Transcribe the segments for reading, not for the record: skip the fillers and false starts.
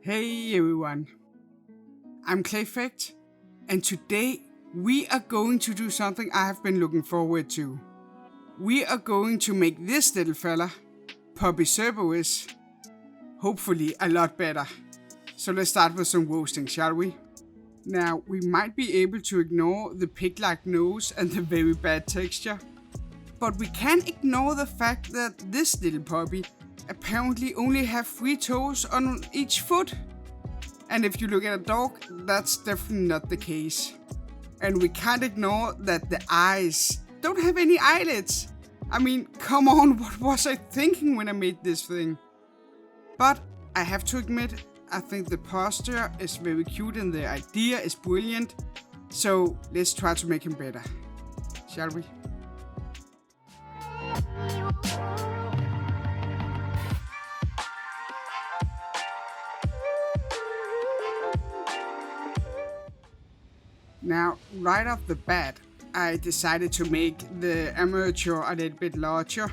Hey everyone, I'm Clayfect, and today we are going to do something I have been looking forward to. We are going to make this little fella, Baby Cerberus, hopefully a lot better. So let's start with some roasting, shall we? Now, we might be able to ignore the pig-like nose and the very bad texture, but we can't ignore the fact that this little puppy apparently only have 3 toes on each foot. And if you look at a dog, that's definitely not the case. And we can't ignore that the eyes don't have any eyelids. I mean, come on, what was I thinking when I made this thing? But I have to admit, I think the posture is very cute and the idea is brilliant. So let's try to make him better, shall we? Now, right off the bat, I decided to make the armature a little bit larger,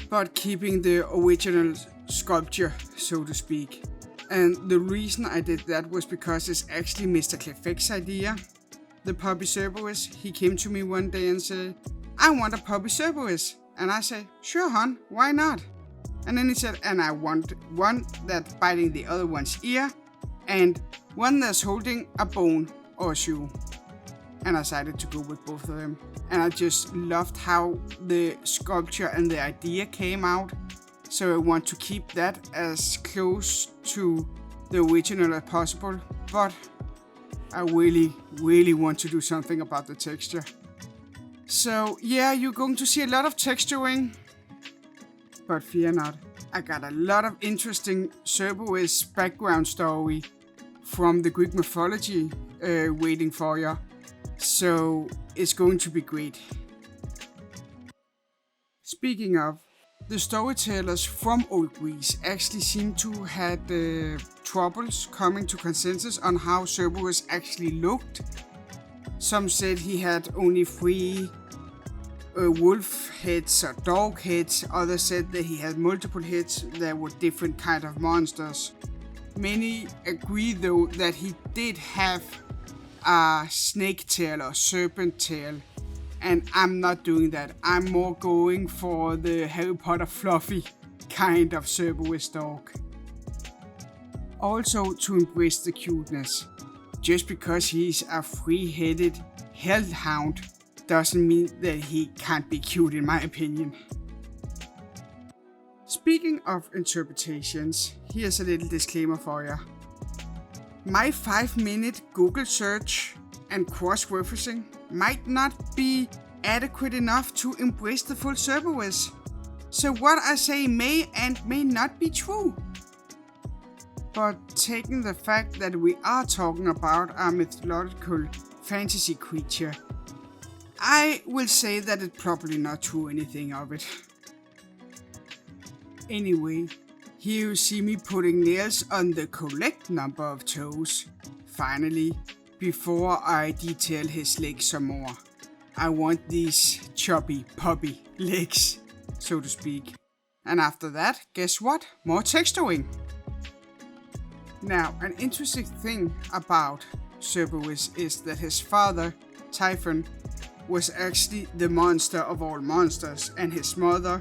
but keeping the original sculpture, so to speak. And the reason I did that was because it's actually Mr. Clayfect's idea. The Baby Cerberus, he came to me one day and said, I want a Baby Cerberus. And I said, sure hon, why not? And then he said, and I want one that's biting the other one's ear, and one that's holding a bone or shoe. And I decided to go with both of them. And I just loved how the sculpture and the idea came out. So I want to keep that as close to the original as possible. But I really want to do something about the texture. So yeah, you're going to see a lot of texturing. But fear not, I got a lot of interesting Cerberus background story from the Greek mythology waiting for you. So it's going to be great. Speaking of, the storytellers from Old Greece actually seem to had troubles coming to consensus on how Cerberus actually looked. Some said he had only 3 wolf heads or dog heads. Others said that he had multiple heads that were different kind of monsters. Many agree though that he did have a snake tail or serpent tail, and I'm not doing that. I'm more going for the Harry Potter fluffy kind of Cerberus dog. Also, to embrace the cuteness. Just because he's a 3-headed hellhound doesn't mean that he can't be cute, in my opinion. Speaking of interpretations, here's a little disclaimer for you. My 5-minute Google search and cross-referencing might not be adequate enough to embrace the full Cerberus. So what I say may and may not be true. But taking the fact that we are talking about a mythological fantasy creature, I will say that it's probably not true anything of it. Anyway, here you see me putting nails on the correct number of toes. Finally, before I detail his legs some more. I want these chubby puppy legs, so to speak. And after that, guess what? More texturing. Now, an interesting thing about Cerberus is that his father, Typhon, was actually the monster of all monsters, and his mother,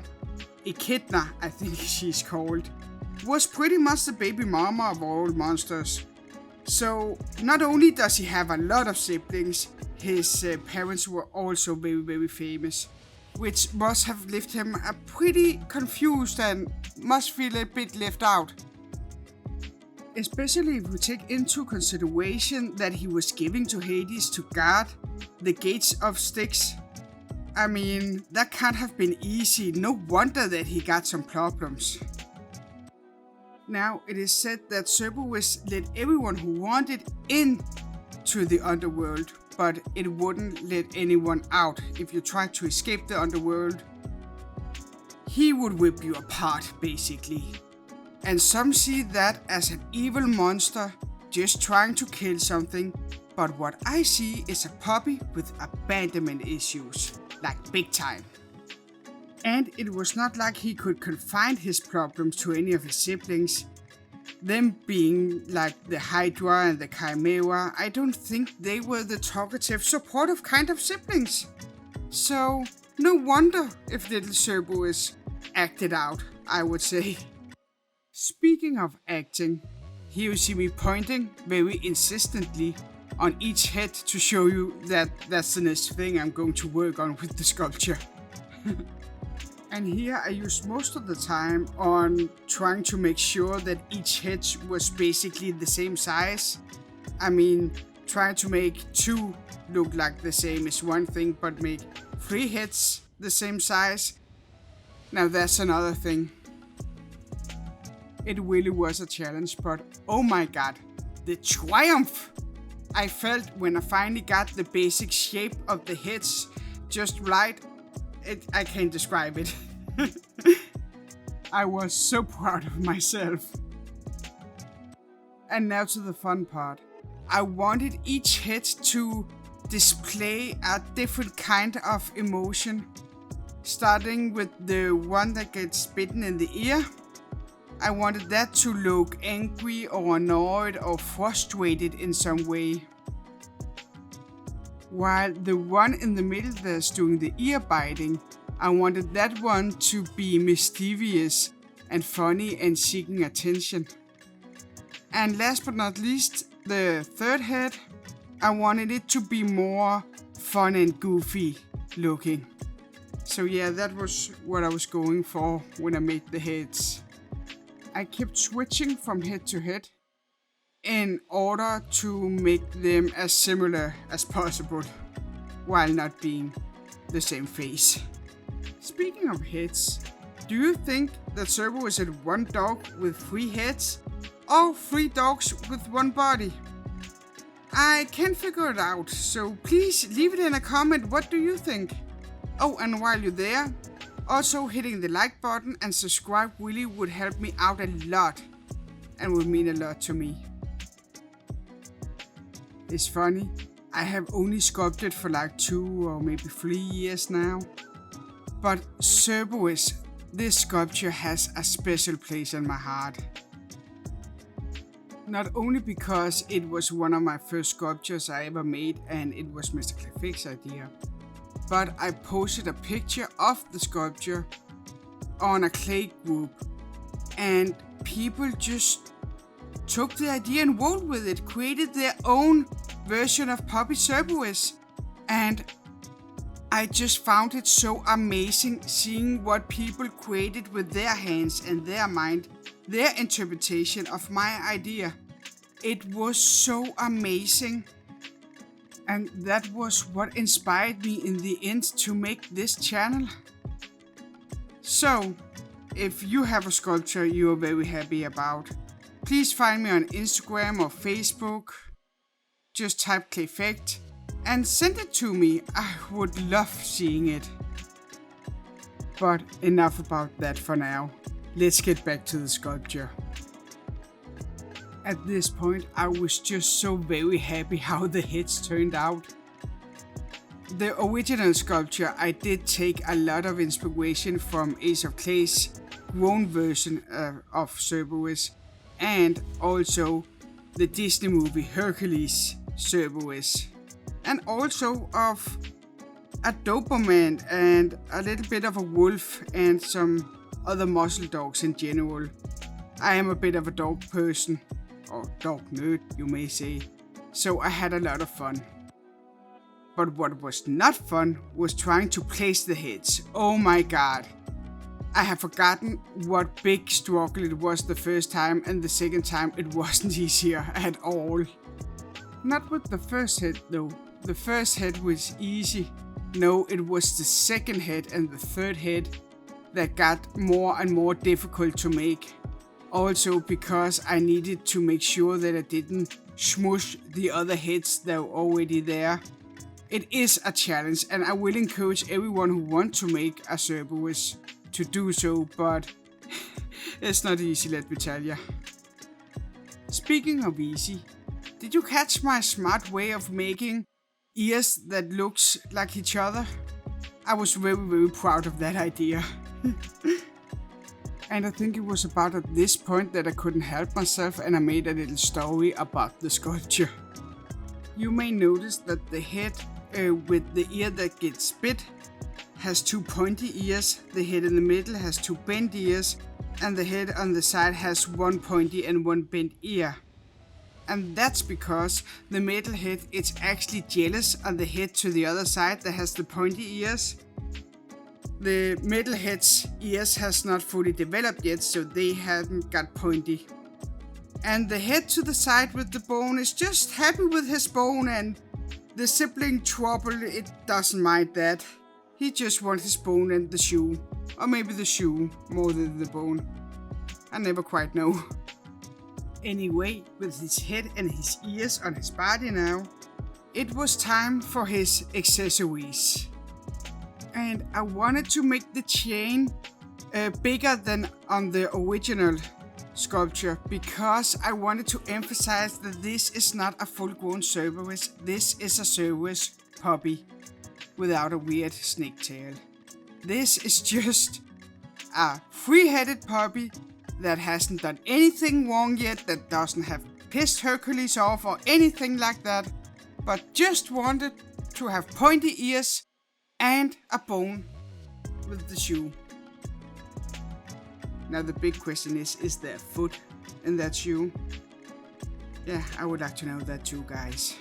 Echidna, I think she's called, was pretty much the baby mama of all monsters. So not only does he have a lot of siblings, his parents were also very famous, which must have left him pretty confused and must feel a bit left out. Especially if we take into consideration that he was giving to Hades to guard the gates of Styx. I mean, that can't have been easy. No wonder that he got some problems. Now, it is said that Cerberus let everyone who wanted in to the underworld, but it wouldn't let anyone out. If you tried to escape the underworld, he would rip you apart, basically. And some see that as an evil monster just trying to kill something, but what I see is a puppy with abandonment issues, like big time. And it was not like he could confine his problems to any of his siblings. Them being like the Hydra and the Chimera, I don't think they were the talkative, supportive kind of siblings. So, no wonder if little Cerberus acted out, I would say. Speaking of acting, here you see me pointing very insistently on each head to show you that that's the next thing I'm going to work on with the sculpture. And here I used most of the time on trying to make sure that each head was basically the same size. I mean, trying to make 2 look like the same is one thing, but make 3 heads the same size, now that's another thing. It really was a challenge, but oh my god, the triumph I felt when I finally got the basic shape of the heads just right, I can't describe it. I was so proud of myself. And now to the fun part. I wanted each head to display a different kind of emotion. Starting with the one that gets bitten in the ear. I wanted that to look angry or annoyed or frustrated in some way. While the one in the middle that's doing the ear biting, I wanted that one to be mischievous and funny and seeking attention. And last but not least, the third head, I wanted it to be more fun and goofy looking. So yeah, that was what I was going for when I made the heads. I kept switching from head to head in order to make them as similar as possible, while not being the same face. Speaking of heads, do you think that Cerberus had one dog with 3 heads, or 3 dogs with 1 body? I can't figure it out, so please leave it in a comment, what do you think? Oh, and while you're there, also hitting the like button and subscribe really would help me out a lot and would mean a lot to me. It's funny, I have only sculpted for like 2 or maybe 3 years now. But Cerberus, this sculpture has a special place in my heart. Not only because it was one of my first sculptures I ever made and it was Mr. Clayfect's idea, but I posted a picture of the sculpture on a clay group and people just took the idea and rolled with it, created their own version of Puppy Cerberus, and I just found it so amazing seeing what people created with their hands and their mind, their interpretation of my idea. It was so amazing. And that was what inspired me in the end to make this channel. So, if you have a sculpture you are very happy about, please find me on Instagram or Facebook. Just type Clayfect and send it to me. I would love seeing it. But enough about that for now. Let's get back to the sculpture. At this point, I was just so very happy how the heads turned out. The original sculpture, I did take a lot of inspiration from Ace of Clay's grown version of Cerberus, and also the Disney movie Hercules Cerberus, and also of a Doberman and a little bit of a wolf and some other muscle dogs in general. I am a bit of a dog person, or dog nerd you may say, so I had a lot of fun. But what was not fun was trying to place the heads. Oh my god. I have forgotten what big struggle it was the first time, and the second time it wasn't easier at all. Not with the first head though. The first head was easy. No, it was the second head and the third head that got more and more difficult to make. Also because I needed to make sure that I didn't smush the other heads that were already there. It is a challenge, and I will encourage everyone who wants to make a Cerberus to do so, but it's not easy, let me tell ya. Speaking of easy, did you catch my smart way of making ears that looks like each other? I was very proud of that idea. And I think it was about at this point that I couldn't help myself and I made a little story about the sculpture. You may notice that the head with the ear that gets bit has 2 pointy ears, the head in the middle has 2 bent ears, and the head on the side has 1 pointy and 1 bent ear. And that's because the middle head is actually jealous of the head to the other side that has the pointy ears. The middle head's ears has not fully developed yet, so they haven't got pointy. And the head to the side with the bone is just happy with his bone, and the sibling trouble, it doesn't mind that. He just wants his bone and the shoe. Or maybe the shoe more than the bone. I never quite know. Anyway, with his head and his ears on his body now, it was time for his accessories. And I wanted to make the chain bigger than on the original sculpture because I wanted to emphasize that this is not a full-grown Cerberus. This is a Cerberus puppy without a weird snake tail. This is just a free-headed puppy that hasn't done anything wrong yet, that doesn't have pissed Hercules off or anything like that, but just wanted to have pointy ears and a bone with the shoe. Now the big question is there a foot in that shoe? Yeah, I would like to know that too, guys.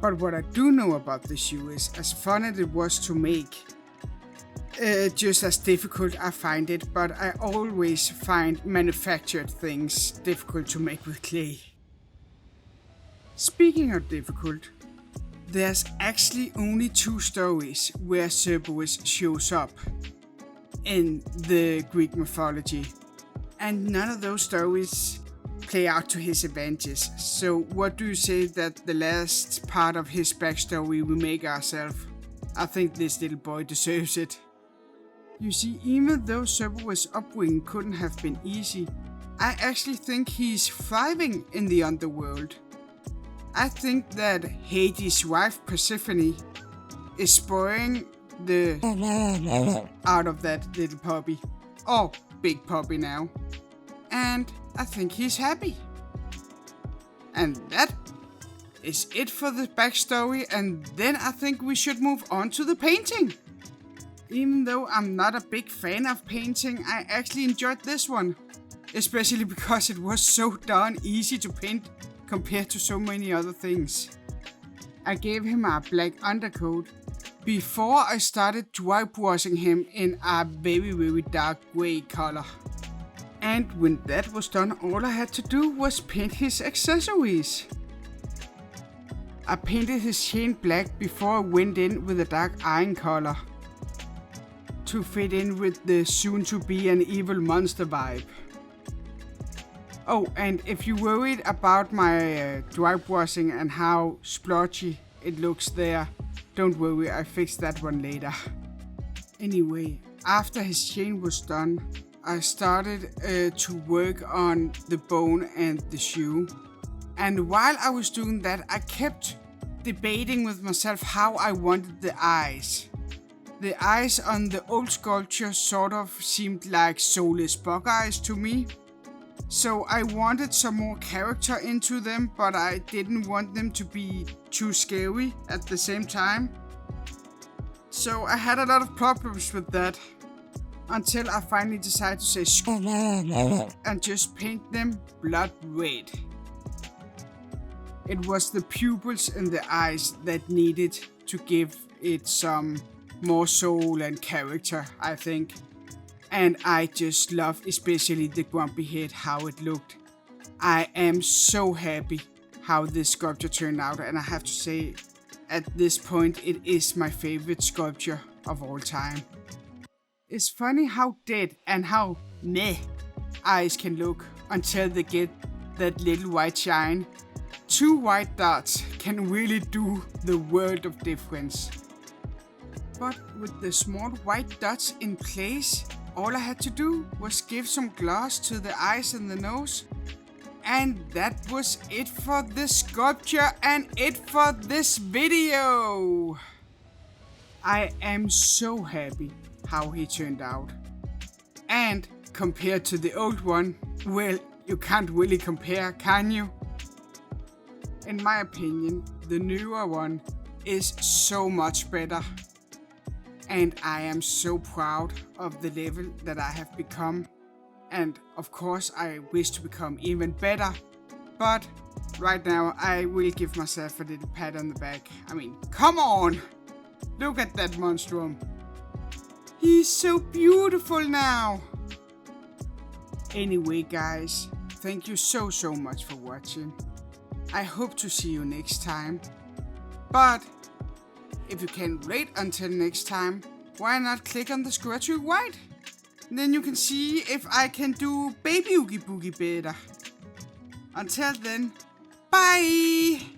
But what I do know about the shoe is, as fun as it was to make, just as difficult I find it, but I always find manufactured things difficult to make with clay. Speaking of difficult, there's actually only 2 stories where Cerberus shows up in the Greek mythology, and none of those stories play out to his advantage. So what do you say that the last part of his backstory we make ourselves? I think this little boy deserves it. You see, even though Cerberus' upbringing couldn't have been easy, I actually think he's thriving in the underworld. I think that Hades' wife Persephone is spoiling the out of that little puppy. Or big puppy now. And I think he's happy. And that is it for the backstory, and then I think we should move on to the painting. Even though I'm not a big fan of painting, I actually enjoyed this one. Especially because it was so darn easy to paint compared to so many other things. I gave him a black undercoat before I started dry brushing him in a very dark grey color. And when that was done, all I had to do was paint his accessories. I painted his chain black before I went in with a dark iron color to fit in with the soon-to-be an evil monster vibe. Oh, and if you're worried about my dry brushing and how splotchy it looks there, don't worry, I fixed that one later. Anyway, after his chain was done, I started to work on the bone and the shoe. And while I was doing that, I kept debating with myself how I wanted the eyes. The eyes on the old sculpture sort of seemed like soulless bug eyes to me. So I wanted some more character into them, but I didn't want them to be too scary at the same time. So I had a lot of problems with that, until I finally decided to say sculpt and just paint them blood red. It was the pupils in the eyes that needed to give it some more soul and character, I think. And I just love especially the grumpy head, how it looked. I am so happy how this sculpture turned out, and I have to say, at this point, it is my favorite sculpture of all time. It's funny how dead and how meh eyes can look until they get that little white shine. 2 white dots can really do the world of difference. But with the small white dots in place, all I had to do was give some gloss to the eyes and the nose. And that was it for this sculpture and it for this video. I am so happy how he turned out. And compared to the old one, well, you can't really compare, can you? In my opinion, the newer one is so much better. And I am so proud of the level that I have become. And of course I wish to become even better. But right now I will give myself a little pat on the back. I mean, come on! Look at that monstrum. He's so beautiful now. Anyway guys, thank you so much for watching. I hope to see you next time. But if you can wait until next time, why not click on the square to your right? Then you can see if I can do Baby Oogie Boogie better. Until then, bye!